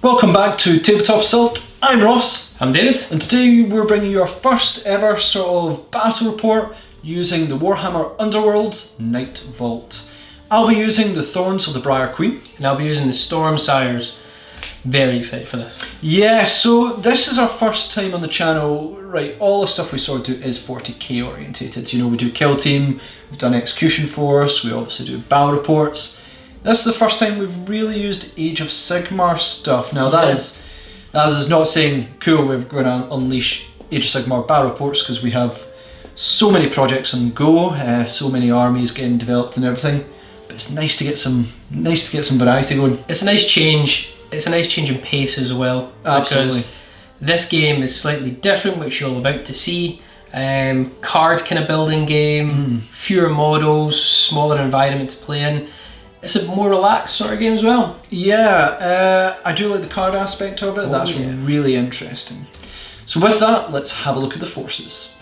Welcome back to Tabletop Assault. I'm Ross. I'm David. And today we're bringing you our first ever sort of battle report using the Warhammer Underworlds Nightvault. I'll be using the Thorns of the Briar Queen. And I'll be using the Stormsires. Very excited for this. Yeah, so this is our first time on the channel. Right, all the stuff we sort of do is 40k orientated. You know, we do Kill Team, we've done Execution Force, we obviously do battle reports. This is the first time we've really used Age of Sigmar stuff. Now that is not saying, cool, we're going to unleash Age of Sigmar battle reports, because we have so many projects on go, so many armies getting developed and everything. But it's nice to get some variety going. It's a nice change. It's a nice change in pace as well. Absolutely. Because this game is slightly different, which you're about to see. Card kind of building game, fewer models, smaller environment to play in. It's a more relaxed sort of game as well. Yeah, I do like the card aspect of it. That's really interesting. So with that, let's have a look at the forces.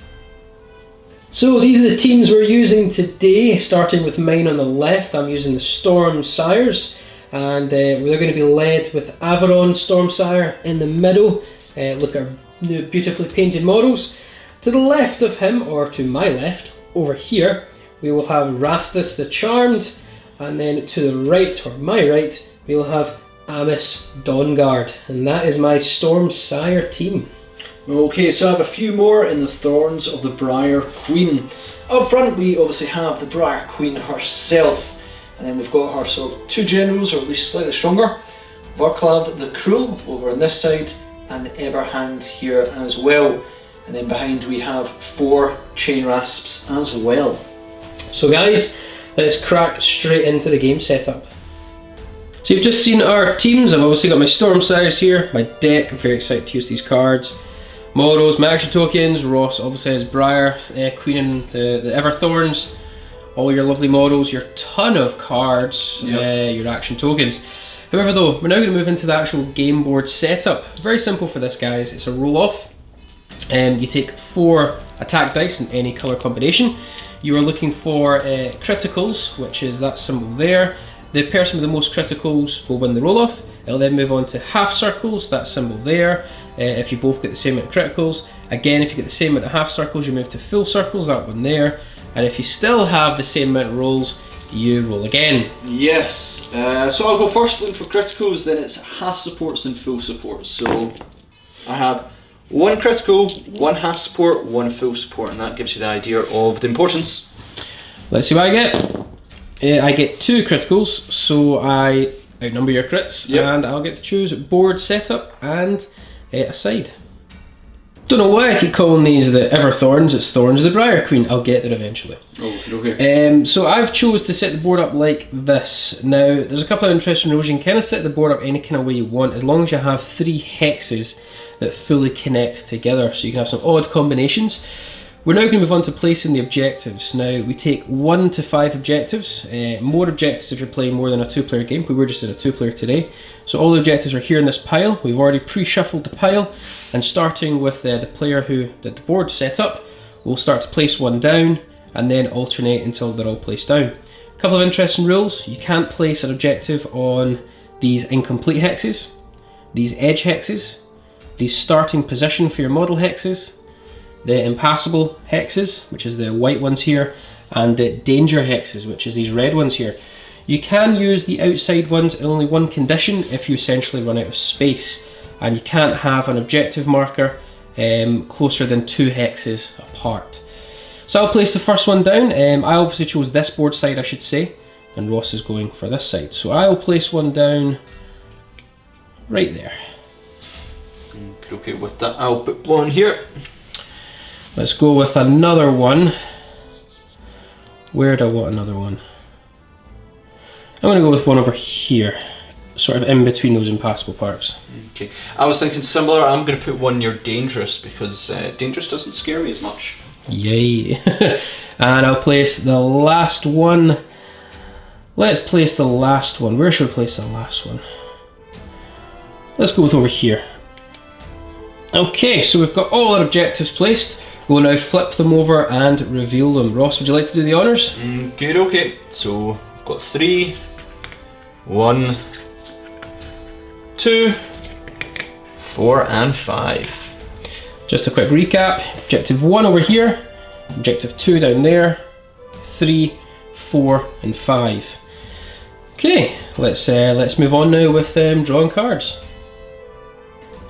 So these are the teams we're using today, starting with mine on the left. I'm using the Stormsires, and they're going to be led with Avalon Stormsire in the middle. Look at our new beautifully painted models. To the left of him, or to my left, over here, we will have Rastus the Charmed. And then to the right, or my right, we'll have Amiss Dawnguard, and that is my Stormsire team. Okay, so I have a few more in the Thorns of the Briar Queen. Up front we obviously have the Briar Queen herself, and then we've got her sort of two generals, or at least slightly stronger. Varklav the Cruel over on this side, and Eberhand here as well. And then behind we have 4 Chain Rasps as well. So guys, let's crack straight into the game setup. So you've just seen our teams. I've obviously got my Stormsires here, my deck. I'm very excited to use these cards. Models, my action tokens. Ross obviously has Briar, Queen, and the Everthorns. All your lovely models, your ton of cards, your action tokens. However though, we're now going to move into the actual game board setup. Very simple for this, guys. It's a roll off. You take 4 attack dice in any colour combination. You are looking for criticals, which is that symbol there. The person with the most criticals will win the roll-off. It'll then move on to half circles, that symbol there. If you both get the same amount of criticals. Again, if you get the same amount of half circles, you move to full circles, that one there. And if you still have the same amount of rolls, you roll again. Yes, so I'll go first then for criticals, then it's half supports and full supports. So I have 1 critical, 1 half support, 1 full support, and that gives you the idea of the importance. Let's see what I get. I get 2 criticals, so I outnumber your crits, and I'll get to choose board setup and a side. Don't know why I keep calling these the Everthorns. It's Thorns of the Briar Queen. I'll get there eventually. Okay. So I've chose to set the board up like this. Now, there's a couple of interesting rules. You can kind of set the board up any kind of way you want, as long as you have 3 hexes that fully connect together, so you can have some odd combinations. We're now going to move on to placing the objectives. Now we take 1 to 5 objectives, more objectives if you're playing more than a 2-player game, but we're just in a 2-player today. So all the objectives are here in this pile. We've already pre-shuffled the pile, and starting with the player who did the board set up, we'll start to place 1 down and then alternate until they're all placed down. A couple of interesting rules. You can't place an objective on these incomplete hexes, these edge hexes, the starting position for your model hexes, the impassable hexes, which is the white ones here, and the danger hexes, which is these red ones here. You can use the outside ones in only 1 condition, if you essentially run out of space, and you can't have an objective marker closer than 2 hexes apart. So I'll place the first one down. I obviously chose this board side, I should say, and Ross is going for this side. So I'll place 1 down right there. Okay, with that I'll put 1 here. Let's go with another one. Where do I want another one? I'm going to go with 1 over here, sort of in between those impassable parts. Okay, I was thinking similar. I'm going to put 1 near dangerous, because dangerous doesn't scare me as much. Yay. And I'll place the last one. Let's place the last one. Where should we place the last one? Let's go with over here. Okay, so we've got all our objectives placed. We'll now flip them over and reveal them. Ross, would you like to do the honours? Good, okay. So we've got 3, 1, 2, 4 and 5. Just a quick recap. Objective 1 over here, objective 2 down there, 3, 4 and 5. Okay, let's move on now with drawing cards.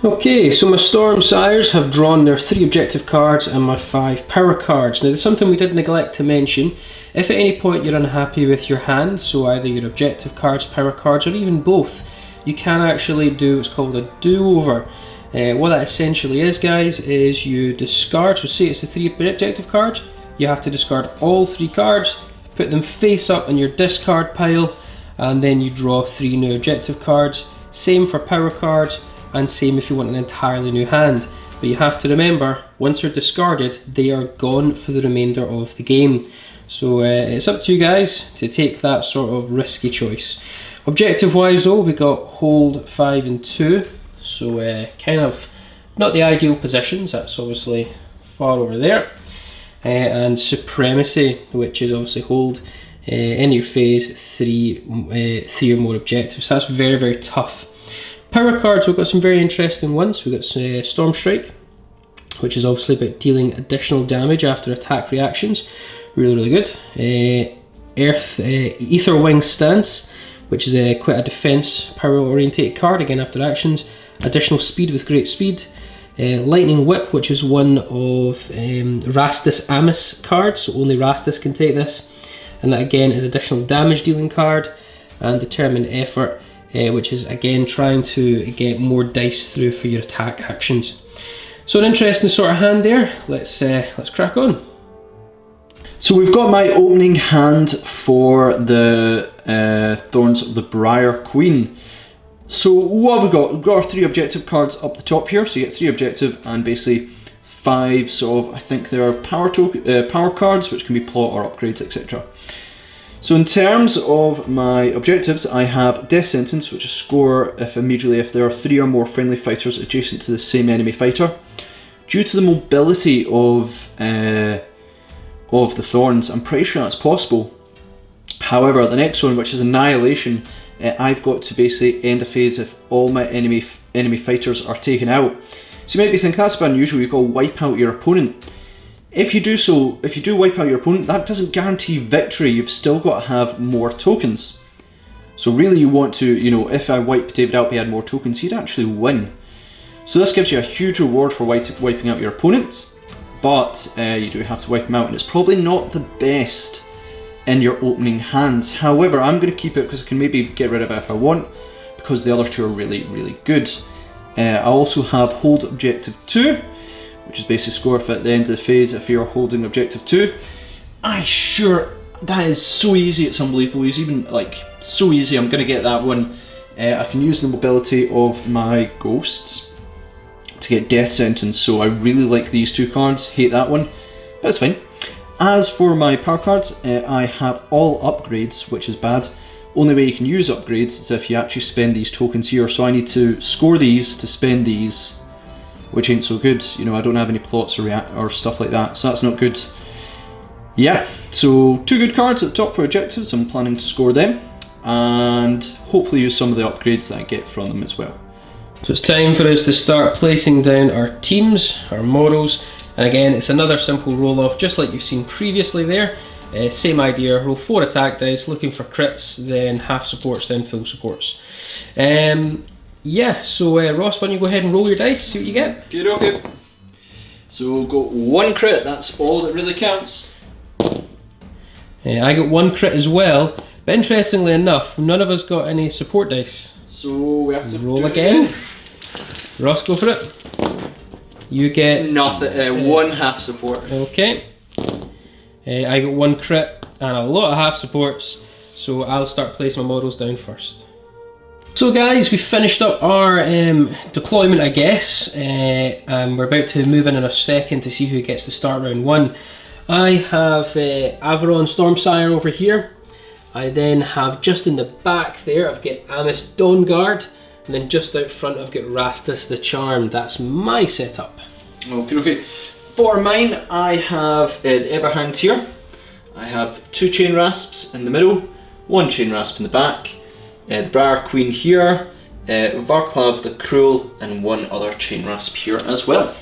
Okay, so my Stormsires have drawn their 3 objective cards and my 5 power cards. Now there's something we did neglect to mention. If at any point you're unhappy with your hand, so either your objective cards, power cards, or even both, you can actually do what's called a do-over. What that essentially is, guys, is you discard, so say it's a 3 objective card, you have to discard all 3 cards, put them face up in your discard pile, and then you draw 3 new objective cards. Same for power cards, and same if you want an entirely new hand. But you have to remember, once they're discarded, they are gone for the remainder of the game. So it's up to you guys to take that sort of risky choice. Objective wise though, we got hold 5 and 2. So kind of not the ideal positions, that's obviously far over there. And supremacy, which is obviously hold in your phase 3 or more objectives. So that's very, very tough. Power cards, we've got some very interesting ones. We've got Storm Strike, which is obviously about dealing additional damage after attack reactions. Really, really good. Ether Wing Stance, which is quite a defense power orientated card, again after actions. Additional speed with great speed. Lightning Whip, which is one of Rastus Amis cards, so only Rastus can take this. And that again is additional damage dealing card. And Determined Effort, which is again trying to get more dice through for your attack actions. So an interesting sort of hand there. Let's crack on. So we've got my opening hand for the Thorns of the Briar Queen. So what have we got? We've got our 3 objective cards up the top here. So you get 3 objective and basically 5 sort of, I think there are power cards, which can be plot or upgrades, etc. So in terms of my objectives, I have Death Sentence, which is score if there are 3 or more friendly fighters adjacent to the same enemy fighter. Due to the mobility of the Thorns, I'm pretty sure that's possible. However, the next one, which is Annihilation, I've got to basically end a phase if all my enemy fighters are taken out. So you might be thinking that's a bit unusual, you've got to wipe out your opponent. If you do wipe out your opponent, that doesn't guarantee victory. You've still got to have more tokens. So really you want to, if I wipe David out, he had more tokens, he'd actually win. So this gives you a huge reward for wiping out your opponent, but you do have to wipe him out, and it's probably not the best in your opening hands. However, I'm going to keep it because I can maybe get rid of it if I want, because the other 2 are really, really good. I also have Hold Objective 2, which is basically score if at the end of the phase if you're holding objective 2. That is so easy, it's unbelievable. It's even like so easy, I'm going to get that one. I can use the mobility of my ghosts to get Death Sentence, so I really like these 2 cards, hate that one, but it's fine. As for my power cards, I have all upgrades, which is bad. Only way you can use upgrades is if you actually spend these tokens here, so I need to score these to spend these, which ain't so good. I don't have any plots or stuff like that, so that's not good. Yeah, so 2 good cards at the top for objectives. I'm planning to score them and hopefully use some of the upgrades that I get from them as well. So it's time for us to start placing down our teams, our models, and again it's another simple roll off just like you've seen previously there. Same idea, roll 4 attack dice, looking for crits, then half supports, then full supports. Yeah, so Ross, why don't you go ahead and roll your dice, see what you get. Okay. So we'll go 1 crit, that's all that really counts. I got 1 crit as well, but interestingly enough, none of us got any support dice. So we have to roll again. Ross, go for it. You get... Nothing, 1 half support. Okay. I got 1 crit and a lot of half supports, so I'll start placing my models down first. So guys, we finished up our deployment, I guess, and we're about to move in a second to see who gets to start round 1. I have Averon Stormsire over here. I then have just in the back there, I've got Amis Dawnguard, and then just out front I've got Rastus the Charmed. That's my setup. Okay. For mine, I have the Everhand here. I have 2 Chain Rasps in the middle, 1 Chain Rasp in the back, the Briar Queen here, Varklav the Cruel, and one other Chain Rasp here as well.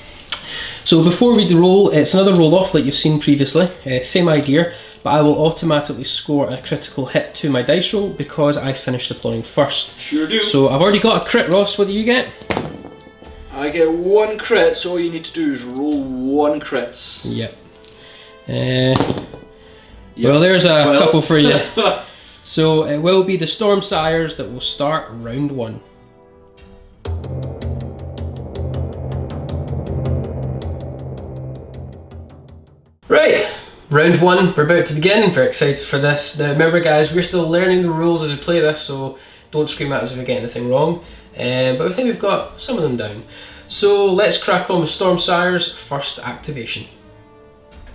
So before we roll, it's another roll off like you've seen previously, same idea, but I will automatically score a critical hit to my dice roll because I finished deploying first. Sure do. So I've already got a crit, Ross. What do you get? I get 1 crit, so all you need to do is roll 1 crits. Yep. Well, there's a couple for you. So it will be the Stormsires that will start round 1. Right, round 1, we're about to begin. Very excited for this. Now remember guys, we're still learning the rules as we play this, so don't scream at us if we get anything wrong. But I think we've got some of them down. So let's crack on with Stormsire's first activation.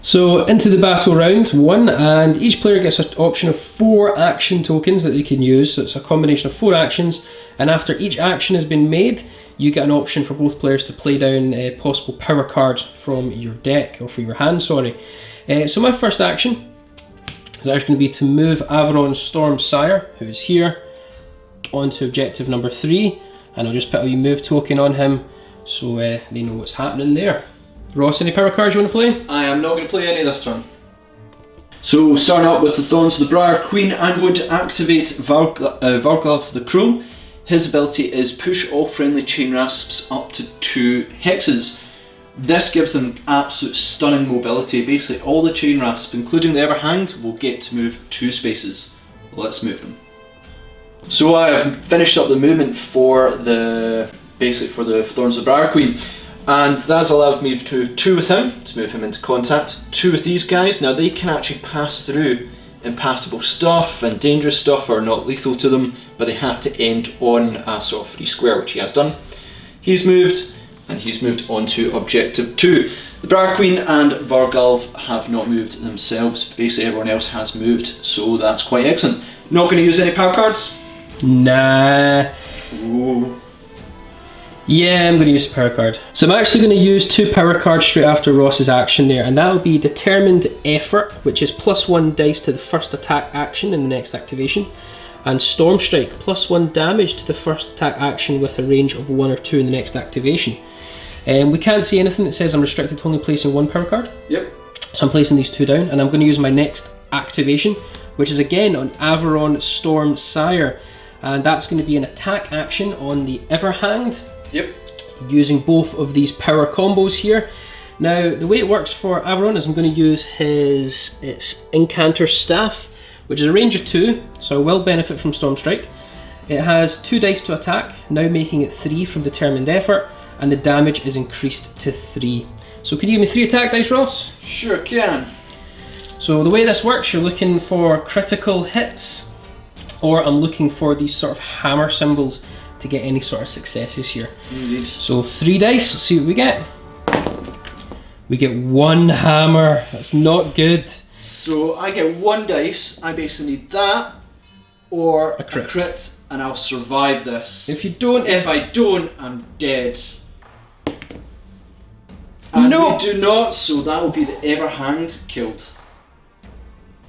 So into the battle round 1, and each player gets an option of 4 action tokens that they can use. So it's a combination of 4 actions, and after each action has been made, you get an option for both players to play down possible power cards from your deck, or from your hand, sorry. So my first action is actually going to be to move Averon's Stormsire, who is here, onto objective number 3, and I'll just put a wee move token on him so they know what's happening there. Ross, any power cards you want to play? I am not going to play any this turn. So starting up with the Thorns of the Briar Queen, I'm going to activate Varklav the Cruel. His ability is push all friendly Chain Rasps up to 2 hexes. This gives them absolute stunning mobility. Basically all the Chain Rasps, including the Everhanged, will get to move 2 spaces. Let's move them. So I have finished up the movement for the Thorns of the Briar Queen, and that's allowed me to move 2 with him, to move him into contact, 2 with these guys. Now they can actually pass through impassable stuff, and dangerous stuff are not lethal to them, but they have to end on a sort of free square, which he has done. He's moved, and he's moved on to objective 2. The Briar Queen and Vargalv have not moved themselves. Basically everyone else has moved, so that's quite excellent. Not going to use any power cards? Nah. Ooh. Yeah, I'm going to use a power card. So I'm actually going to use 2 power cards straight after Ross's action there, and that'll be Determined Effort, which is +1 dice to the first attack action in the next activation, and Storm Strike, +1 damage to the first attack action with a range of 1 or 2 in the next activation. We can't see anything that says I'm restricted to only placing 1 power card. Yep. So I'm placing these 2 down, and I'm going to use my next activation, which is again on Averon Stormsire, and that's going to be an attack action on the Everhanged. Yep. Using both of these power combos here. Now the way it works for Averon is I'm going to use its Incanter Staff, which is a range of 2, so I will benefit from Storm Strike. It has 2 dice to attack, now making it 3 from Determined Effort, and the damage is increased to 3. So can you give me 3 attack dice, Ross? Sure can. So the way this works, you're looking for critical hits, or I'm looking for these sort of hammer symbols to get any sort of successes here. Indeed. So 3 dice, let's see what we get. We get 1 hammer, that's not good. So I get 1 dice, I basically need that, or A crit. a crit, and I'll survive this. If you don't... If I don't, I'm dead. And No. we do not, so that will be the Everhanged killed.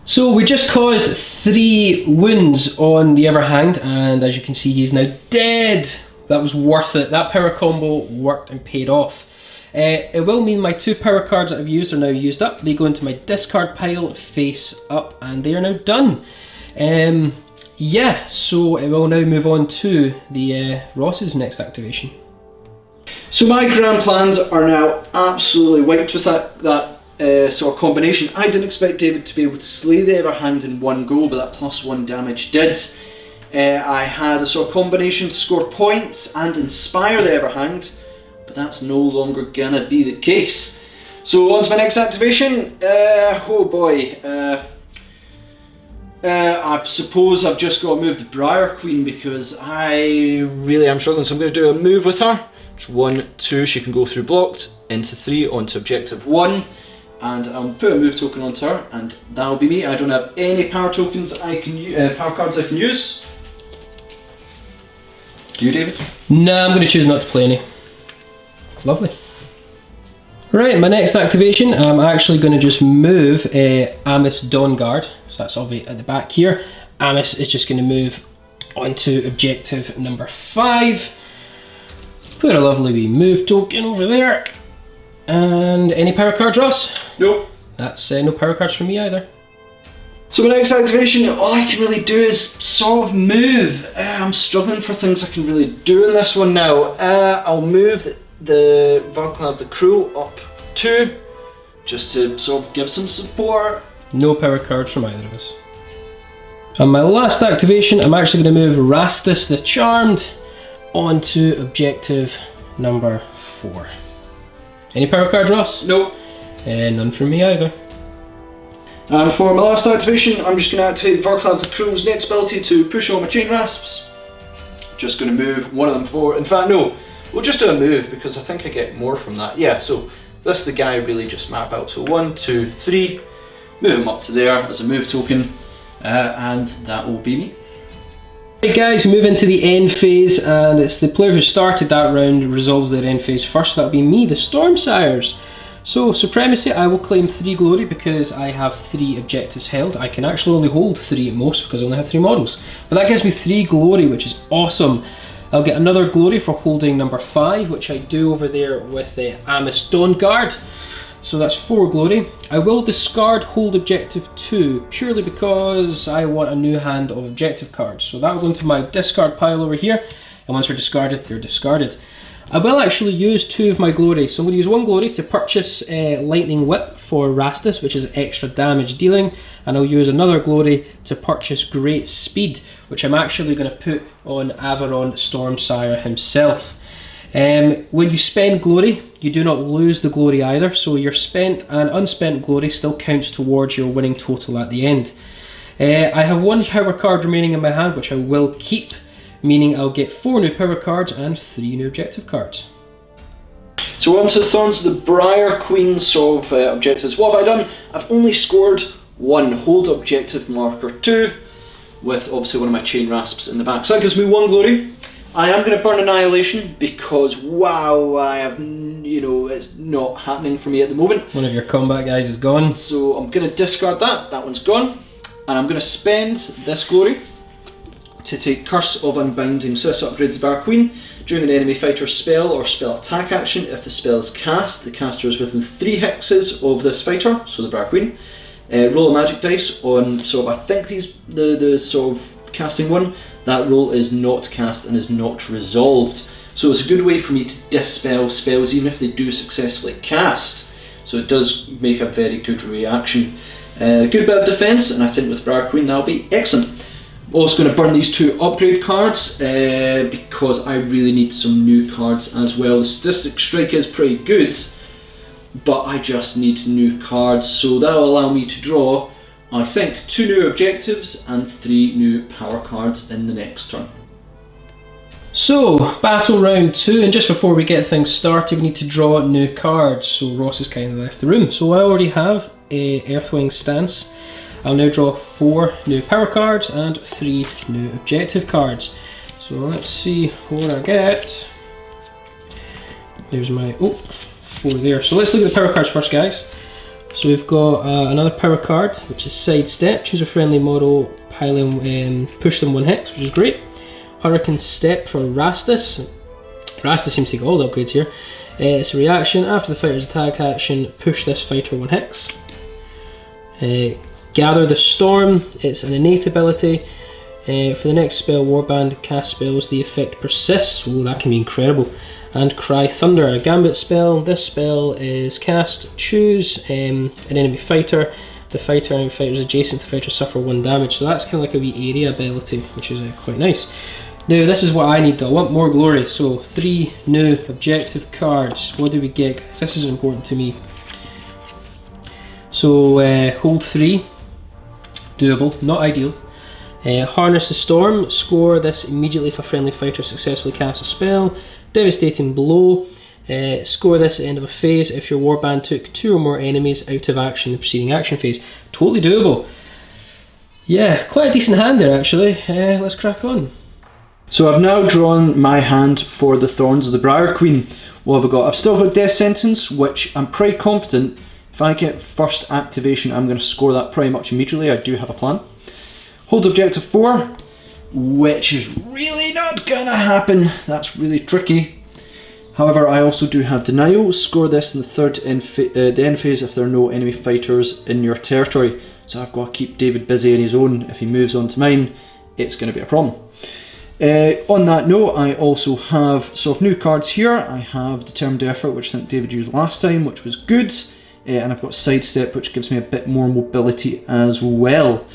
So we just caused 3 wounds on the Everhanged, and as you can see, he is now dead. That was worth it. That power combo worked and paid off. It will mean my 2 power cards that I've used are now used up. They go into my discard pile face up, and they are now done. Yeah, so it will now move on to the Ross's next activation. So my grand plans are now absolutely wiped with that sort of combination. I didn't expect David to be able to slay the Everhanged in one go, but that +1 damage did. I had a sort of combination to score points and inspire the Everhanged, but that's no longer gonna be the case. So on to my next activation. Oh boy. I suppose I've just got to move the Briar Queen because I really am struggling, so I'm going to do a move with her. Just 1, 2, she can go through blocked, into 3, onto objective 1, and I'll put a move token onto her, and that'll be me. I don't have any power tokens I can power cards I can use. Do you, David? No, I'm going to choose not to play any. Lovely. Right, my next activation, I'm actually going to just move Amos Dawnguard, so that's obviously at the back here. Amos is just going to move On to objective number 5. Put a lovely wee move token over there. And any power cards, Ross? Nope. That's no power cards for me either. So my next activation, all I can really do is sort of move. I'm struggling for things I can really do in this one now. I'll move the Vulcan of the Crew up 2, just to sort of give some support. No power cards from either of us. On my last activation, I'm actually going to move Rastus the Charmed onto objective number 4. Any power cards, Ross? Nope. None from me either. And for my last activation, I'm just going to activate Varclav the Crew's next ability to push all my chain rasps. Just going to move one of them forward. In fact, no, we'll just do a move because I think I get more from that. Yeah, so this is the guy really just map out. So 1, 2, 3, move him up to there as a move token, and that will be me. Right guys, move into the end phase, and it's the player who started that round resolves their end phase first. That'll be me, the Stormsires. So Supremacy, I will claim 3 glory because I have 3 objectives held. I can actually only hold 3 at most because I only have 3 models. But that gives me 3 glory, which is awesome. I'll get another glory for holding number 5, which I do over there with the Amos Dawnguard. So that's 4 glory. I will discard hold objective 2 purely because I want a new hand of objective cards. So that'll go into my discard pile over here, and once they're discarded, they're discarded. I will actually use 2 of my glory. So I'm going to use 1 glory to purchase Lightning Whip for Rastus, which is extra damage dealing, and I'll use another glory to purchase Great Speed, which I'm actually going to put on Averon Stormsire himself. When you spend glory, you do not lose the glory either, so your spent and unspent glory still counts towards your winning total at the end. I have 1 power card remaining in my hand, which I will keep, meaning I'll get 4 new power cards and 3 new objective cards. So we're on to Thorns, the Briar Queen sort of objectives. What have I done? I've only scored 1 hold objective marker 2, with obviously one of my chain rasps in the back. So that gives me 1 glory. I am going to burn Annihilation because, wow, I have, it's not happening for me at the moment. One of your combat guys is gone. So I'm going to discard that, that one's gone. And I'm going to spend this glory to take Curse of Unbinding. So this upgrades the Briar Queen. During an enemy fighter's spell or spell attack action, if the spell is cast, the caster is within 3 hexes of this fighter, so the Briar Queen. Roll a magic dice on sort of, I think the sort of casting one. That roll is not cast and is not resolved. So it's a good way for me to dispel spells even if they do successfully cast. So it does make a very good reaction. Good bit of defense, and I think with Briar Queen that'll be excellent. I'm also going to burn these 2 upgrade cards because I really need some new cards as well. The statistic strike is pretty good, but I just need new cards, so that'll allow me to draw, I think, 2 new objectives and 3 new power cards in the next turn. So, battle round 2, and just before we get things started, we need to draw new cards. So Ross has kind of left the room. So I already have a Earthwing stance. I'll now draw 4 new power cards and 3 new objective cards. So let's see what I get. There's my, 4 there. So let's look at the power cards first, guys. So we've got another power card, which is Sidestep. Choose a friendly model, pile in, push them 1 hex, which is great. Hurricane Step for Rastus. Rastus seems to take all the upgrades here. It's a reaction. After the fighter's attack action, push this fighter 1 hex. Gather the Storm. It's an innate ability. For the next spell, Warband cast spells, the effect persists. Oh, that can be incredible. And Cry Thunder, a gambit spell. This spell is cast. Choose an enemy fighter. The fighter and fighters adjacent to fighter suffer 1 damage. So that's kind of like a wee area ability, which is quite nice. Now this is what I need though. I want more glory. So 3 new objective cards. What do we get? This is important to me. So hold 3. Doable, not ideal. Harness the Storm. Score this immediately if a friendly fighter successfully casts a spell. Devastating Blow. Score this at the end of a phase if your warband took 2 or more enemies out of action in the preceding action phase. Totally doable. Yeah, quite a decent hand there actually. Let's crack on. So I've now drawn my hand for the Thorns of the Briar Queen. What have I got? I've still got Death Sentence, which I'm pretty confident if I get first activation I'm going to score that pretty much immediately. I do have a plan. Hold objective 4. which is really not gonna happen. That's really tricky. However, I also do have Denial. Score this in the end phase if there are no enemy fighters in your territory. So I've got to keep David busy in his own. If he moves on to mine, it's going to be a problem. On that note, I also have sort of new cards here. I have Determined Effort, which I think David used last time, which was good. And I've got Sidestep, which gives me a bit more mobility as well.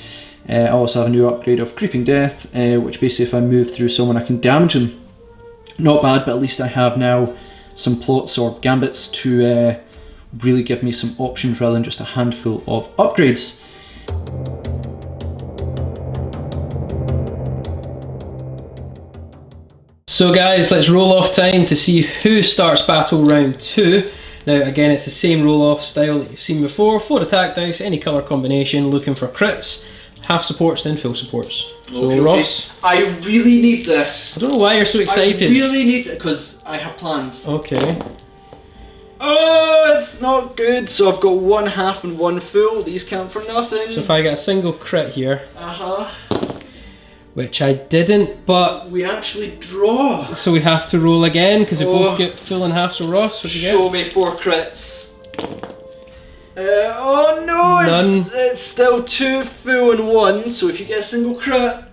I also have a new upgrade of Creeping Death, which basically if I move through someone I can damage them. Not bad, but at least I have now some plots or gambits to really give me some options rather than just a handful of upgrades. So guys, let's roll off time to see who starts battle round 2. Now again, it's the same roll off style that you've seen before. 4 attack dice, any colour combination, looking for crits. Half supports, then full supports. So Okay. Ross? I really need this. I don't know why you're so excited. I really need it because I have plans. Okay. Oh, it's not good. So I've got 1 half and 1 full. These count for nothing. So if I get a single crit here, Uh-huh. which I didn't, but We actually draw. so we have to roll again because we Oh. both get full and half. So Ross, what do you get? Show me 4 crits. Oh no, None. it's still 2 full and 1, so if you get a single crit...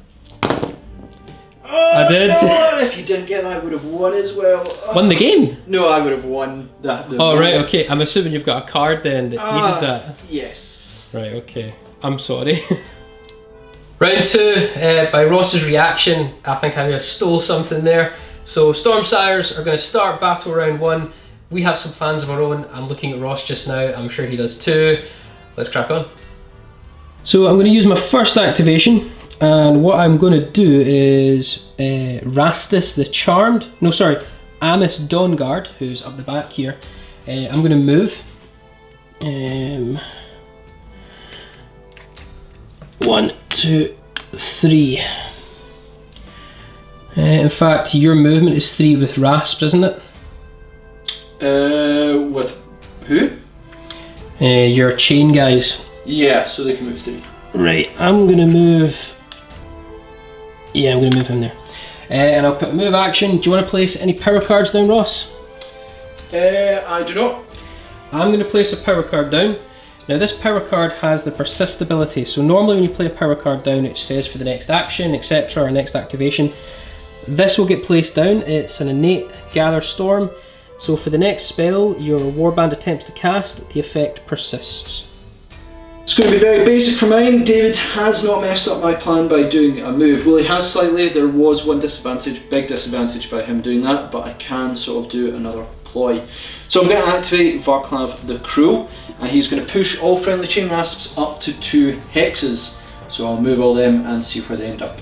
Oh, I did. No, if you didn't get that, I would have won as well. Oh. Won the game? No, I would have won that. Oh right, okay. I'm assuming you've got a card then that needed that. Yes. Right, okay. I'm sorry. Round 2, by Ross's reaction, I think I stole something there. So Stormsires are going to start battle round 1. We have some plans of our own. I'm looking at Ross just now. I'm sure he does too. Let's crack on. So I'm going to use my first activation, and what I'm going to do is Rastus the Charmed. No, sorry, Amos Dawnguard, who's up the back here. I'm going to move. 1, 2, 3. In fact, your movement is 3 with Rasp, isn't it? With who? Your chain guys. Yeah, so they can move 3. Right, I'm gonna move. Yeah, I'm gonna move him there. And I'll put a move action. Do you want to place any power cards down, Ross? I do not. I'm gonna place a power card down. Now this power card has the persist ability. So normally when you play a power card down, it says for the next action, etc., or next activation. This will get placed down. It's an innate Gather Storm. So for the next spell your warband attempts to cast, the effect persists. It's going to be very basic for mine. David has not messed up my plan by doing a move. Well, he has slightly. There was one disadvantage, big disadvantage by him doing that, but I can sort of do another ploy. So I'm going to activate Varklav the Cruel, and he's going to push all friendly chain rasps up to 2 hexes. So I'll move all them and see where they end up.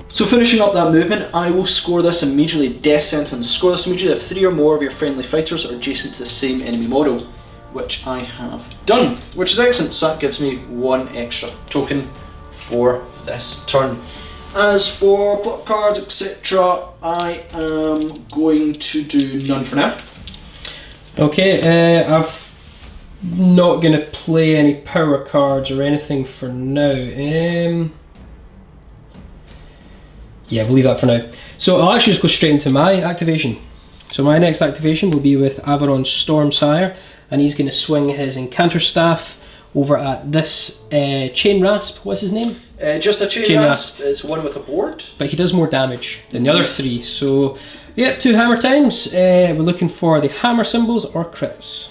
So finishing up that movement, I will score this immediately, Death Sentence. Score this immediately if 3 or more of your friendly fighters are adjacent to the same enemy model, which I have done, which is excellent. So that gives me 1 extra token for this turn. As for block cards, etc., I am going to do none for now. Okay, I'm not going to play any power cards or anything for now. Yeah, we'll leave that for now. So I'll actually just go straight into my activation. So my next activation will be with Averon's Stormsire, and he's going to swing his Encounter Staff over at this Chain Rasp. What's his name? Just a chain rasp. It's one with a board. But he does more damage than the other 3. So yeah, 2 hammer times. We're looking for the hammer symbols or crits.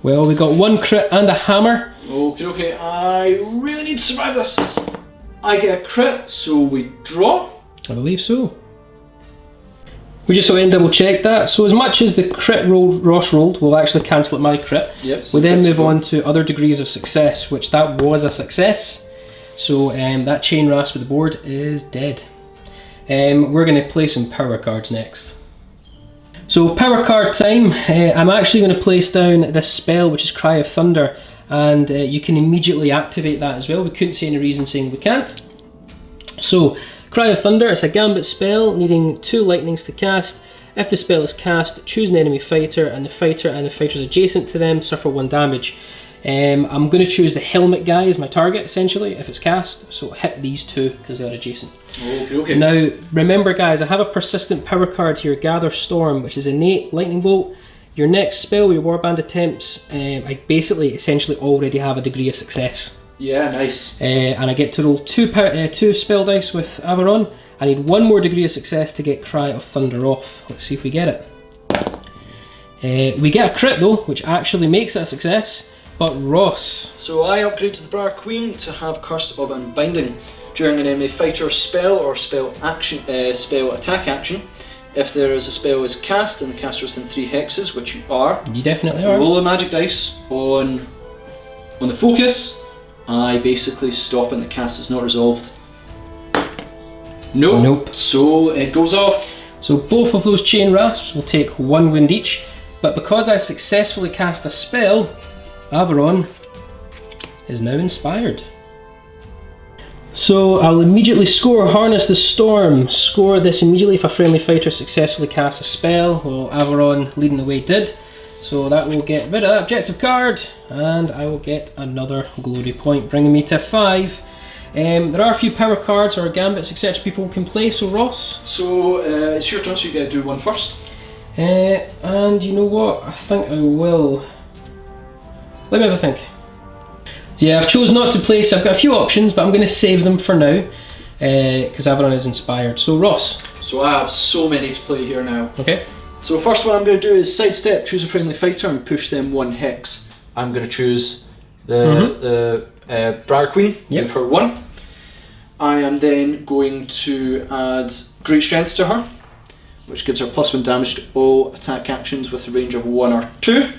Well, we got 1 crit and a hammer. Okay, I really need to survive this. I get a crit, so we draw. I believe so. We just went and double check that. So as much as the crit roll Ross rolled, we'll actually cancel at my crit. Yep, We then move on to other degrees of success, which that was a success. So that chain rasp with the board is dead. We're going to play some power cards next. So power card time. I'm actually going to place down this spell, which is Cry of Thunder, and you can immediately activate that as well. We couldn't see any reason saying we can't. So Cry of Thunder, it's a gambit spell needing 2 lightnings to cast. If the spell is cast, choose an enemy fighter, and the fighter and the fighters adjacent to them suffer 1 damage. I'm going to choose the helmet guy as my target, essentially, if it's cast. So hit these two, because they're adjacent. Okay. Now, remember guys, I have a persistent power card here, Gather Storm, which is innate lightning bolt. Your next spell, your warband attempts, I basically, essentially already have a degree of success. Yeah, nice. And I get to roll two spell dice with Averon. I need one more degree of success to get Cry of Thunder off. Let's see if we get it. We get a crit though, which actually makes it a success. But Ross. So I upgrade to the Briar Queen to have Curse of Unbinding. During an enemy fighter spell or spell attack action, if there is a spell is cast and the caster is within 3 hexes, which you are, You definitely are. roll a magic dice on the focus. I basically stop and the cast is not resolved. Nope. So it goes off. So both of those chain rasps will take 1 wound each, but because I successfully cast a spell, Averon is now inspired. So I'll immediately score Harness the Storm. Score this immediately if a friendly fighter successfully casts a spell. Well, Averon leading the way did. So that will get rid of that objective card, and I will get another glory point, bringing me to 5. There are a few power cards or gambits, etc. people can play, so Ross? So it's your turn, so you gotta do one first. And you know what? I think I will. Let me have a think. Yeah, I've chosen not to place. I've got a few options, but I'm going to save them for now because Averon is inspired. So Ross. So I have so many to play here now. Okay. So first one I'm going to do is sidestep, choose a friendly fighter and push them 1 hex. I'm going to choose the Briar Queen, give her 1. I am then going to add Great Strength to her, which gives her +1 damage to all attack actions with a range of 1 or 2.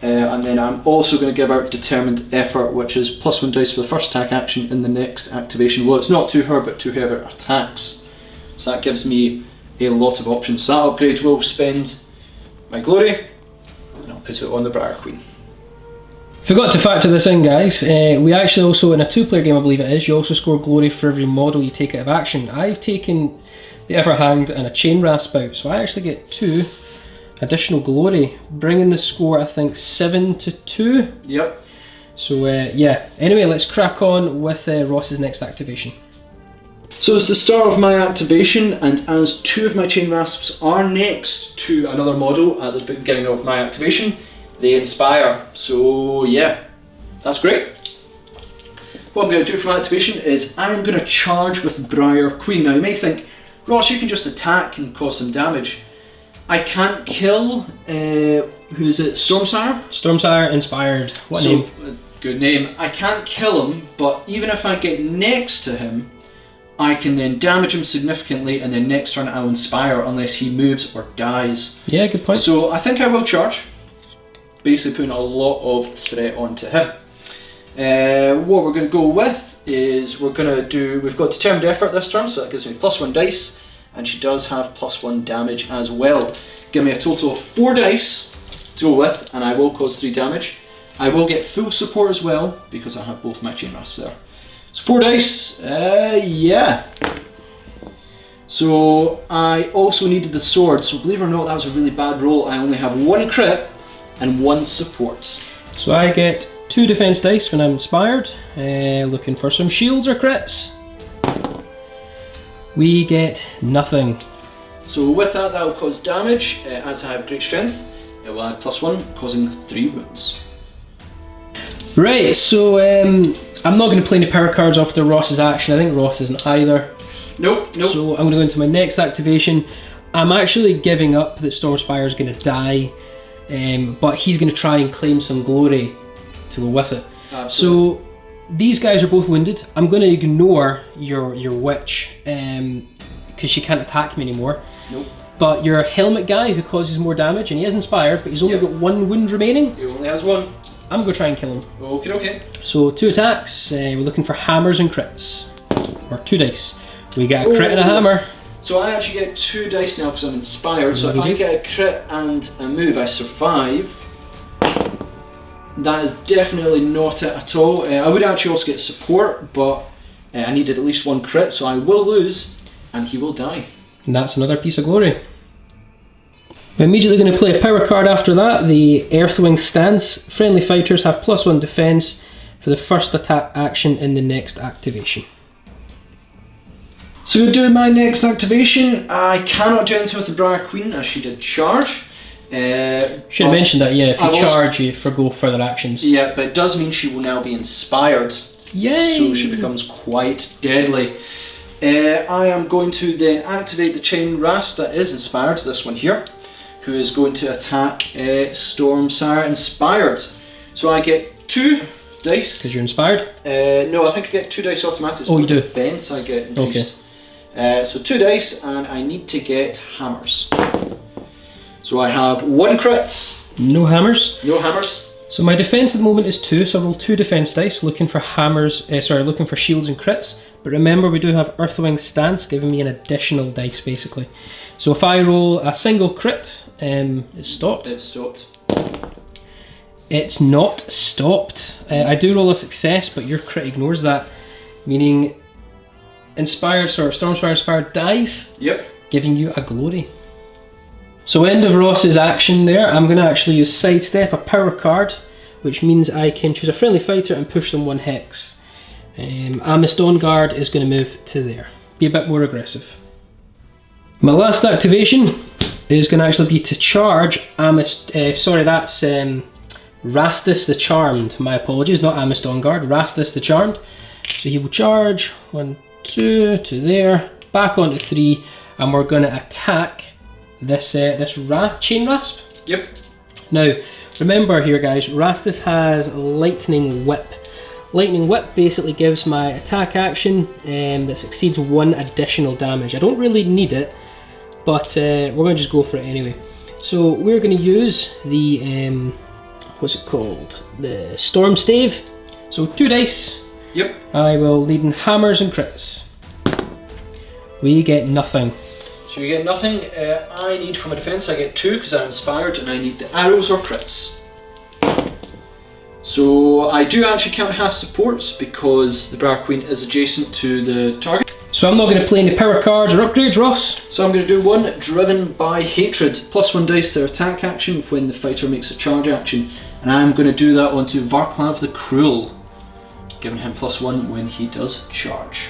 And then I'm also going to give her Determined Effort, which is +1 dice for the first attack action in the next activation. Well, it's not to her, but to whoever attacks. So that gives me a lot of options. So that upgrade will spend my glory, and I'll put it on the Briar Queen. Forgot to factor this in, guys. We actually also, in a 2-player game I believe it is, you also score glory for every model you take out of action. I've taken the Everhanged and a Chain Rasp out, so I actually get 2 additional glory, bringing the score I think 7-2. Yep. So yeah, anyway, let's crack on with Ross's next activation. So it's the start of my activation, and as 2 of my Chain Rasps are next to another model at the beginning of my activation, they inspire. So yeah, that's great. What I'm going to do for my activation is I'm going to charge with Briar Queen. Now you may think, Ross, you can just attack and cause some damage. I can't kill, who is it, Stormsire? Stormsire inspired, what name? Good name. I can't kill him, but even if I get next to him, I can then damage him significantly, and then next turn I'll inspire unless he moves or dies. Yeah, good point. So I think I will charge, basically putting a lot of threat onto him. What we're going to go with is we've got Determined Effort this turn, so that gives me +1 dice. And she does have +1 damage as well. Give me a total of 4 dice to go with, and I will cause 3 damage. I will get full support as well, because I have both my Chain Rasps there. So 4 dice, yeah. So I also needed the sword, so believe it or not, that was a really bad roll. I only have 1 crit and 1 support. So I get 2 defense dice when I'm inspired, looking for some shields or crits. We get nothing. So with that will cause damage. As I have Great Strength, it will add +1, causing 3 wounds. Right, so I'm not going to play any power cards after Ross's action. I think Ross isn't either. Nope. So I'm going to go into my next activation. I'm actually giving up that Stormspire is going to die, but he's going to try and claim some glory to go with it. Absolutely. So these guys are both wounded. I'm going to ignore your witch because she can't attack me anymore. Nope. But your helmet guy who causes more damage, and he is inspired, but he's only got 1 wound remaining. He only has 1. I'm going to try and kill him. Okay. So 2 attacks. We're looking for hammers and crits, or 2 dice. We get a crit and a hammer. So I actually get 2 dice now because I'm inspired. So if I get a crit and a move, I survive. That is definitely not it at all. I would actually also get support, but I needed at least 1 crit, so I will lose, and he will die. And that's another piece of glory. I'm immediately going to play a power card after that, the Earthwing Stance. Friendly fighters have +1 defense for the first attack action in the next activation. So to do my next activation, I cannot do anything with the Briar Queen as she did charge. Should have mentioned that, yeah, if you charge you forgo further actions. Yeah, but it does mean she will now be inspired. Yay! So she becomes quite deadly. I am going to then activate the Chain Rasp that is inspired, this one here, who is going to attack Stormsire inspired. So I get 2 dice. Because you're inspired? No, I think I get 2 dice automatically. Oh, you do? Defense I get increased. Okay. So 2 dice, and I need to get hammers. So I have 1 crit. No hammers? No hammers. So my defense at the moment is 2, so I roll 2 defense dice, looking for hammers, looking for shields and crits. But remember, we do have Earthwing Stance, giving me an additional dice, basically. So if I roll a single crit, it's stopped. It's stopped. It's not stopped. I do roll a success, but your crit ignores that, meaning Stormsire inspired dies. Yep. Giving you a glory. So end of Ross's action there. I'm going to actually use Sidestep, a power card, which means I can choose a friendly fighter and push them 1 hex. Amist On Guard is going to move to there. Be a bit more aggressive. My last activation is going to actually be to charge Rastus the Charmed. My apologies, not Amist On Guard, Rastus the Charmed. So he will charge 1, 2 to there, back onto 3, and we're going to attack this Chain Rasp. Yep. Now, remember here, guys, Rastus has Lightning Whip. Lightning Whip basically gives my attack action that succeeds 1 additional damage. I don't really need it, but we're going to just go for it anyway. So we're going to use the, what's it called? The Storm Stave. So 2 dice. Yep. I will lead in hammers and crits. We get nothing. So you get nothing. I need from a defense, I get 2 because I'm inspired, and I need the arrows or crits. So I do actually count half supports because the Briar Queen is adjacent to the target. So I'm not going to play any power cards or upgrades, Ross. So I'm going to do 1 Driven by Hatred, +1 dice to attack action when the fighter makes a charge action. And I'm going to do that onto Varklav the Cruel, giving him +1 when he does charge.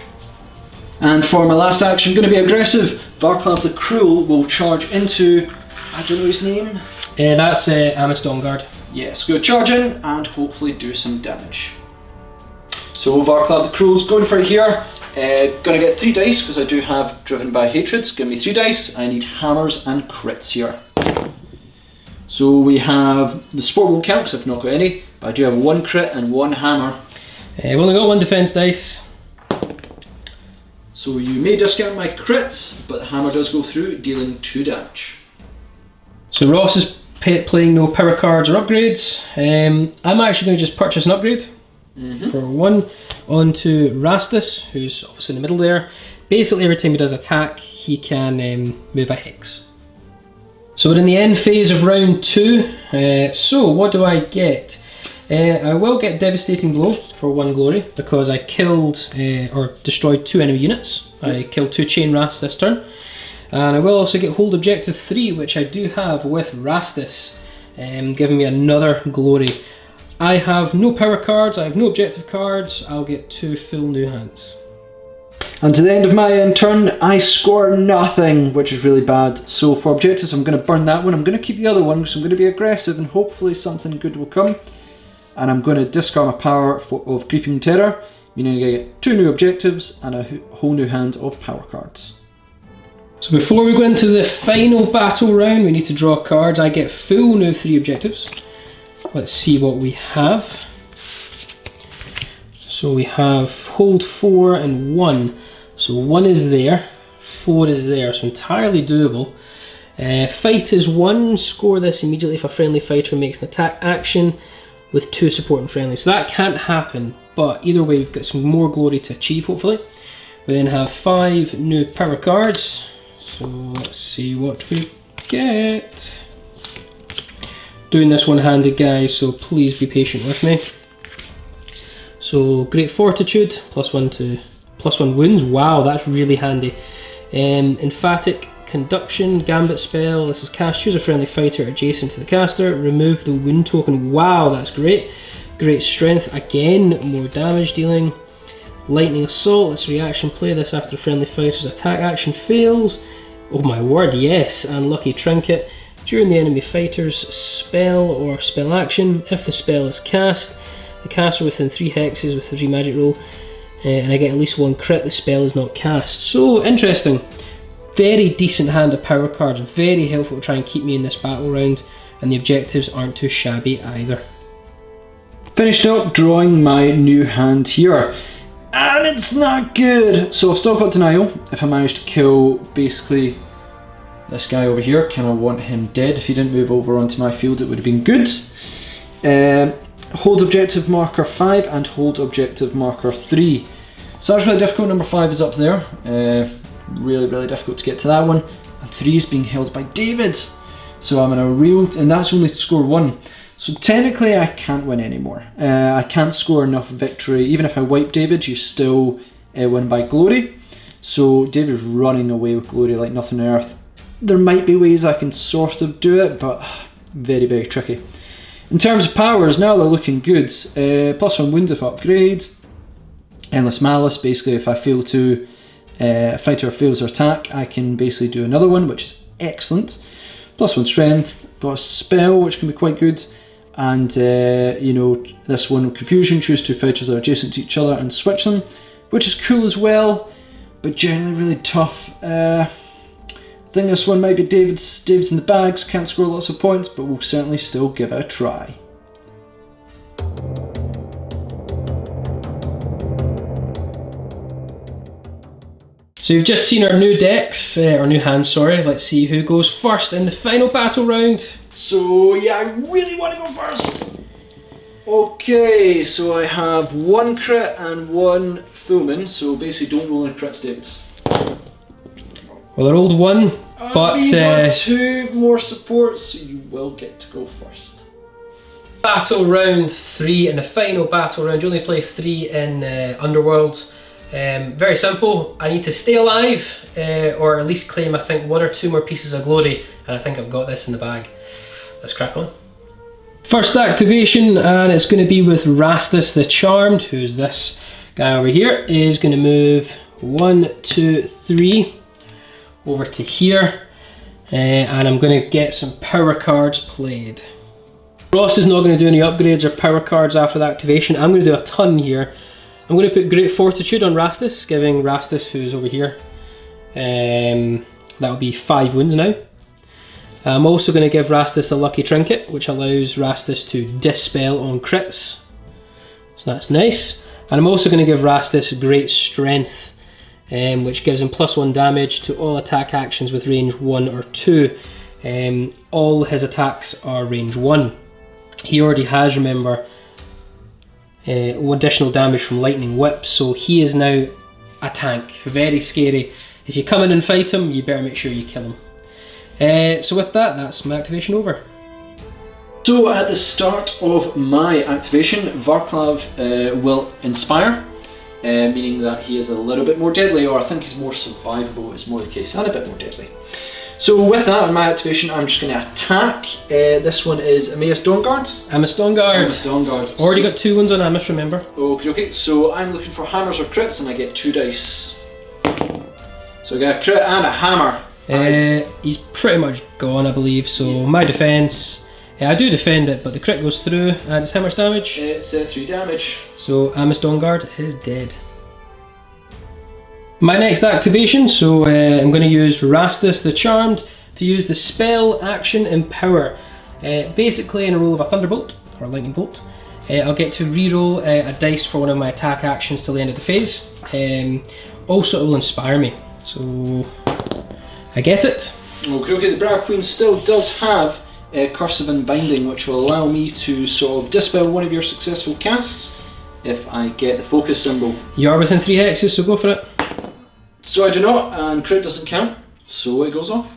And for my last action, going to be aggressive. Varklav the Cruel will charge into, I don't know his name. That's Amist On Guard. Yes, go charge in and hopefully do some damage. So Varklav the Cruel's going for it here. Gonna get 3 dice because I do have Driven by Hatred. Give me 3 dice. I need hammers and crits here. So we have, the support won't count because I've not got any, but I do have 1 crit and 1 hammer. I've only got 1 defense dice. So you may discount my crits, but the hammer does go through, dealing 2 damage. So Ross is playing no power cards or upgrades. I'm actually going to just purchase an upgrade for 1 onto Rastus, who's obviously in the middle there. Basically every time he does attack, he can move a hex. So we're in the end phase of round 2. So what do I get? I will get Devastating Blow for 1 glory because I killed or destroyed 2 enemy units. I killed 2 Chain Rasps this turn. And I will also get Hold Objective 3, which I do have with Rastus, giving me another glory. I have no power cards, I have no objective cards, I'll get 2 full new hands. And to the end of my end turn, I score nothing, which is really bad. So for objectives, I'm going to burn that one. I'm going to keep the other one because I'm going to be aggressive and hopefully something good will come. And I'm going to discard my power of Creeping Terror, meaning I get 2 new objectives and a whole new hand of power cards. So before we go into the final battle round, we need to draw cards. I get full new 3 objectives. Let's see what we have. So we have hold 4 and 1. So 1 is there, 4 is there, so entirely doable. Fight is 1, score this immediately if a friendly fighter makes an attack action with 2 support and friendly. So that can't happen, but either way we've got some more glory to achieve hopefully. We then have 5 new power cards. So let's see what we get. Doing this one-handed, guys, so please be patient with me. So Great Fortitude, +1 wounds. Wow, that's really handy. Emphatic Conduction, Gambit spell. This is cast. Choose a friendly fighter adjacent to the caster. Remove the wound token. Wow, that's great. Great strength. Again, more damage dealing. Lightning Assault. Let's reaction play this after a friendly fighter's attack action fails. Oh my word, yes. And Lucky Trinket. During the enemy fighter's spell or spell action, if the spell is cast, the caster within 3 hexes with the 3 magic roll, and I get at least 1 crit, the spell is not cast. So interesting. Very decent hand of power cards, very helpful to try and keep me in this battle round, and the objectives aren't too shabby either. Finished up drawing my new hand here, and it's not good. So I've still got Denial. If I manage to kill basically this guy over here, kind of want him dead. If he didn't move over onto my field, it would have been good. Hold objective marker 5 and hold objective marker 3. So that's really difficult. Number 5 is up there. Really difficult to get to that one. And 3 is being held by David. So I'm in a real, and that's only to score 1. So technically I can't win anymore. I can't score enough victory. Even if I wipe David, you still win by glory. So David's running away with glory like nothing on earth. There might be ways I can sort of do it, but very tricky. In terms of powers, now they're looking good. +1 wound if upgrade. Endless Malice, basically if I fail to, a fighter fails their attack, I can basically do another one, which is excellent. +1 strength, got a spell which can be quite good. And you know, this one with confusion, choose 2 fighters that are adjacent to each other and switch them, which is cool as well, but generally really tough. I think this one might be David's in the bags, can't score lots of points, but we'll certainly still give it a try. So you've just seen our new decks, our new hands, sorry. Let's see who goes first in the final battle round. So yeah, I really want to go first. Okay, so I have 1 crit and 1 Fullman, so basically don't roll any crits, David. Well, I rolled 1, but you got 2 more supports, so you will get to go first. Battle round 3 in the final battle round. You only play 3 in Underworlds. Very simple. I need to stay alive, or at least claim I think 1 or 2 more pieces of glory, and I think I've got this in the bag. Let's crack on. First activation, and it's going to be with Rastus the Charmed, who's this guy over here, is going to move 1, 2, 3 over to here, and I'm going to get some power cards played. Ross is not going to do any upgrades or power cards after the activation. I'm going to do a ton here. I'm going to put Great Fortitude on Rastus, giving Rastus, who's over here, that'll be 5 wounds now. I'm also going to give Rastus a Lucky Trinket, which allows Rastus to dispel on crits. So that's nice. And I'm also going to give Rastus Great Strength, which gives him +1 damage to all attack actions with range 1 or 2. All his attacks are range 1. He already has, remember, additional damage from Lightning Whip, so he is now a tank. Very scary. If you come in and fight him, you better make sure you kill him. So with that, that's my activation over. So at the start of my activation, Varklav will inspire, meaning that he is a little bit more deadly, or I think he's more survivable is more the case, and a bit more deadly. So with that, on my activation, I'm just going to attack. This one is Amias Dawnguard. Amias Dawnguard. Amias Dawnguard. Already got 2 wounds on Amias, remember? Okay, so I'm looking for hammers or crits, and I get 2 dice. So I get a crit and a hammer. He's pretty much gone, I believe, so yeah. My defense, I do defend it, but the crit goes through, and it's how much damage? It's 3 damage. So Amias Dawnguard is dead. My next activation, so I'm going to use Rastus the Charmed to use the spell action Empower. Basically in a roll of a Thunderbolt, or Lightning Bolt, I'll get to reroll a dice for one of my attack actions till the end of the phase. Also it will inspire me, so I get it. Okay, the Briar Queen still does have Cursive and Binding, which will allow me to sort of dispel one of your successful casts if I get the focus symbol. You are within 3 hexes, so go for it. So I do not, and crit doesn't count, so it goes off.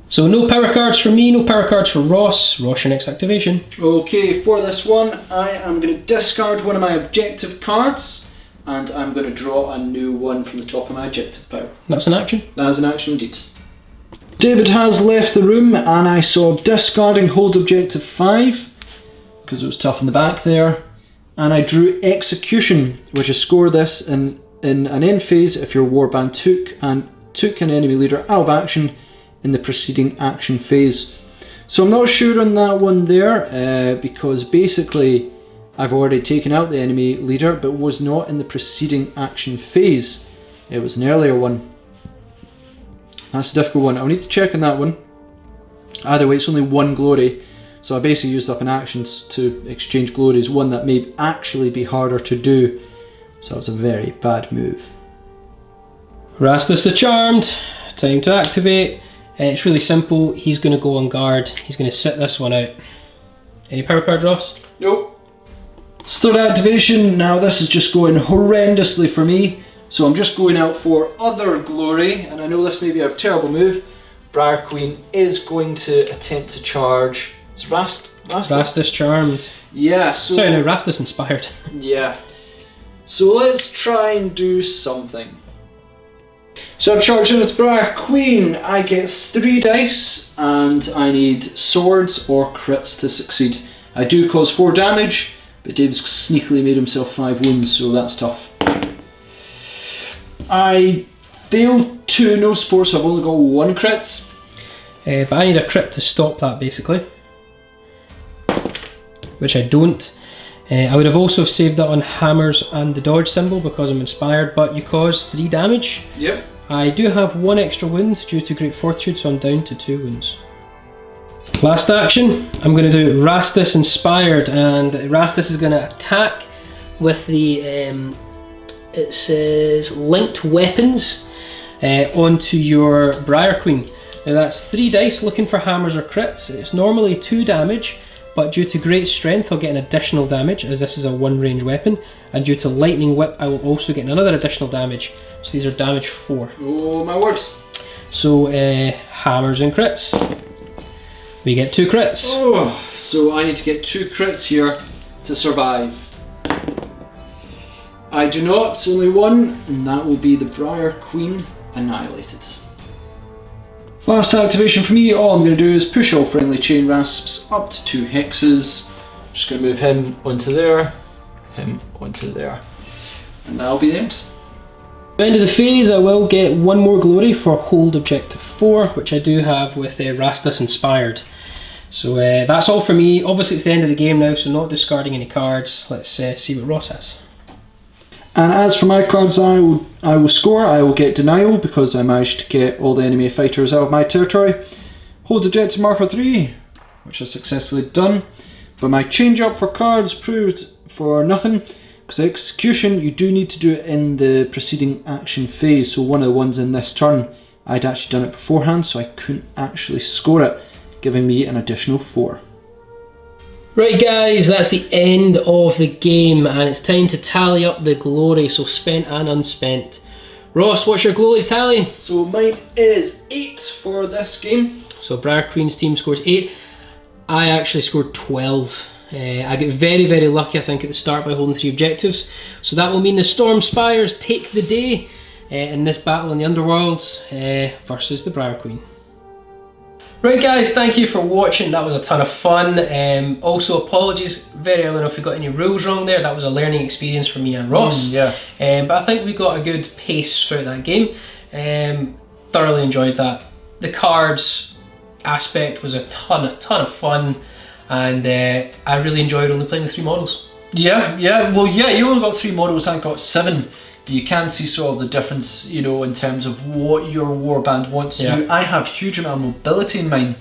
So no power cards for me, no power cards for Ross. Ross, your next activation. Okay, for this one, I am going to discard one of my objective cards, and I'm going to draw a new one from the top of my objective pile. That's an action. That is an action indeed. David has left the room, and I saw discarding hold objective 5 because it was tough in the back there, and I drew execution, which is score this in an end phase if your warband took an enemy leader out of action in the preceding action phase. So I'm not sure on that one there because basically I've already taken out the enemy leader but was not in the preceding action phase. It was an earlier one. That's a difficult one. I'll need to check on that one. Either way, it's only 1 glory, so I basically used up an actions to exchange glories, one that may actually be harder to do. So it's a very bad move. Rastus the Charmed, time to activate. It's really simple. He's going to go on guard. He's going to sit this one out. Any power card, Ross? Nope. Third activation. Now this is just going horrendously for me. So I'm just going out for other glory, and I know this may be a terrible move. Briar Queen is going to attempt to charge. It's Rastus Charmed. Yeah, so... Sorry, no, Rastus Inspired. Yeah. So let's try and do something. So I'm charging with Briar Queen. I get 3 dice, and I need swords or crits to succeed. I do cause 4 damage, but Dave's sneakily made himself 5 wounds, so that's tough. I failed 2 no support, so I've only got 1 crit. But I need a crit to stop that, basically. Which I don't. I would have also saved that on hammers and the dodge symbol because I'm inspired, but you cause 3 damage. Yep. I do have 1 extra wound due to Great Fortitude, so I'm down to 2 wounds. Last action, I'm going to do Rastus Inspired, and Rastus is going to attack with the... it says linked weapons onto your Briar Queen. Now that's 3 dice looking for hammers or crits. It's normally 2 damage, but due to great strength I'll get an additional damage as this is a 1 range weapon, and due to lightning whip I will also get another additional damage. So these are damage 4. Oh my words. So hammers and crits. We get 2 crits. Oh, so I need to get 2 crits here to survive. I do not, it's only 1, and that will be the Briar Queen annihilated. Last activation for me, all I'm going to do is push all friendly chain rasps up to 2 hexes. Just going to move him onto there, him onto there, and that'll be the end. At the end of the phase I will get 1 more glory for hold objective 4, which I do have with Rastus Inspired. So that's all for me. Obviously it's the end of the game now, so not discarding any cards. Let's see what Ross has. And as for my cards I will score, I will get Denial because I managed to get all the enemy fighters out of my territory. Hold objective marker 3, which is successfully done. But my change up for cards proved for nothing, because execution you do need to do it in the preceding action phase, so one of the ones in this turn I'd actually done it beforehand, so I couldn't actually score it, giving me an additional 4. Right guys, that's the end of the game, and it's time to tally up the glory, so spent and unspent. Ross, what's your glory tally? So mine is 8 for this game. So Briar Queen's team scores 8. I actually scored 12. I got very, very lucky I think at the start by holding 3 objectives. So that will mean the Stormsires take the day in this battle in the Underworlds versus the Briar Queen. Right guys, thank you for watching. That was a ton of fun. Also apologies very early if we got any rules wrong there. That was a learning experience for me and Ross. Yeah. But I think we got a good pace throughout that game. Thoroughly enjoyed that. The cards aspect was a ton of fun, and I really enjoyed only playing with 3 models. Yeah, well yeah, you only got 3 models, I got 7. You can see sort of the difference, you know, in terms of what your warband wants to do. I have huge amount of mobility in mine,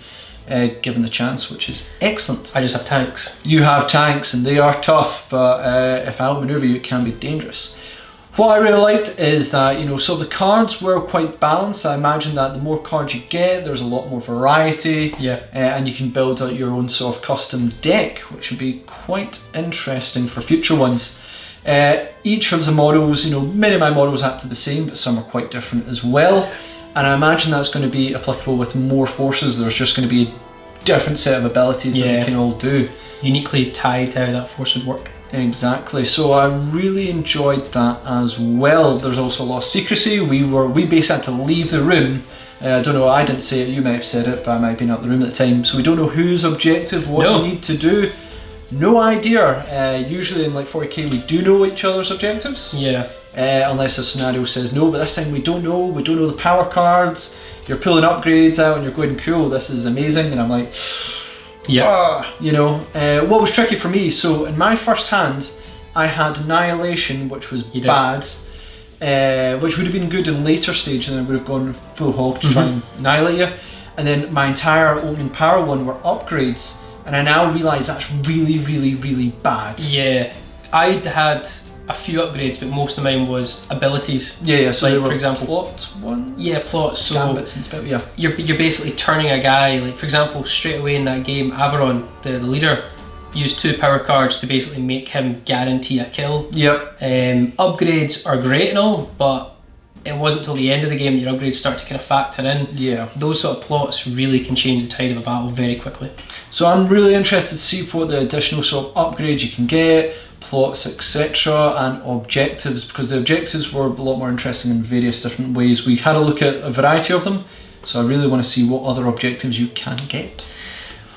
given the chance, which is excellent. I just have tanks. You have tanks and they are tough, but if I outmaneuver you, it can be dangerous. What I really liked is that, you know, so the cards were quite balanced. I imagine that the more cards you get, there's a lot more variety. Yeah. And you can build out your own sort of custom deck, which would be quite interesting for future ones. Each of the models, you know, many of my models act the same, but some are quite different as well. And I imagine that's going to be applicable with more forces. There's just going to be a different set of abilities that you can all do. uniquely tied to how that force would work. Exactly. So I really enjoyed that as well. There's also a lot of secrecy. We basically had to leave the room. I don't know, I didn't say it, you might have said it, but I might have been out the room at the time. So we don't know whose objective, what we need to do. No idea. Usually in like 40k we do know each other's objectives. Yeah. Unless a scenario says no, but this time we don't know. We don't know the power cards. You're pulling upgrades out and you're going, cool, this is amazing. And I'm like, yeah. You know, what was tricky for me, so in my first hand, I had Annihilation, which was bad, which would have been good in later stage, and I would have gone full hog to try and annihilate you. And then my entire opening power one were upgrades, and I now realise that's really, really, really bad. Yeah, I'd had a few upgrades, but most of mine was abilities. Yeah, so like, they were for example, plot ones? Yeah, plots. So gambits and stuff, yeah. You're basically turning a guy, like for example, straight away in that game, Averon, the leader, used 2 power cards to basically make him guarantee a kill. Yep. Upgrades are great and all, but it wasn't until the end of the game that your upgrades start to kind of factor in. Yeah. Those sort of plots really can change the tide of a battle very quickly. So I'm really interested to see what the additional sort of upgrades you can get, plots, etc., and objectives, because the objectives were a lot more interesting in various different ways. We had a look at a variety of them, so I really want to see what other objectives you can get.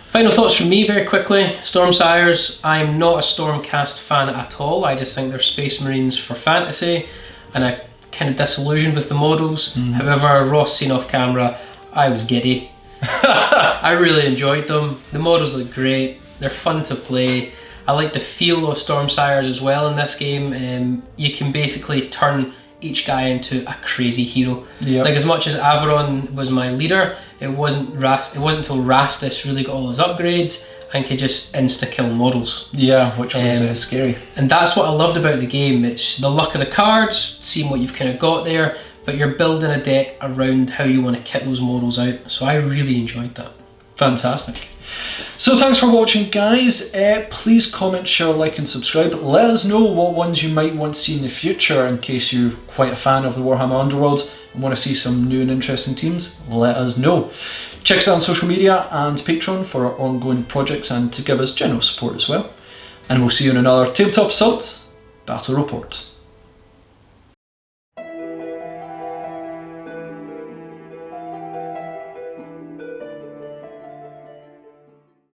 Final thoughts from me very quickly. Stormsires, I'm not a Stormcast fan at all. I just think they're Space Marines for fantasy, and I kind of disillusioned with the models. However, Ross seen off camera, I was giddy. I really enjoyed them. The models look great, they're fun to play. I like the feel of Stormsires as well in this game. You can basically turn each guy into a crazy hero. Yep. Like as much as Averon was my leader, it wasn't until Rastus really got all his upgrades and could just insta-kill models. Yeah, which was scary. And that's what I loved about the game. It's the luck of the cards, seeing what you've kind of got there, but you're building a deck around how you want to kit those models out. So I really enjoyed that. Fantastic. So thanks for watching, guys. Please comment, share, like and subscribe. Let us know what ones you might want to see in the future, in case you're quite a fan of the Warhammer Underworlds and want to see some new and interesting teams. Let us know. Check us out on social media and Patreon for our ongoing projects and to give us general support as well. And we'll see you in another Tabletop Assault Battle Report.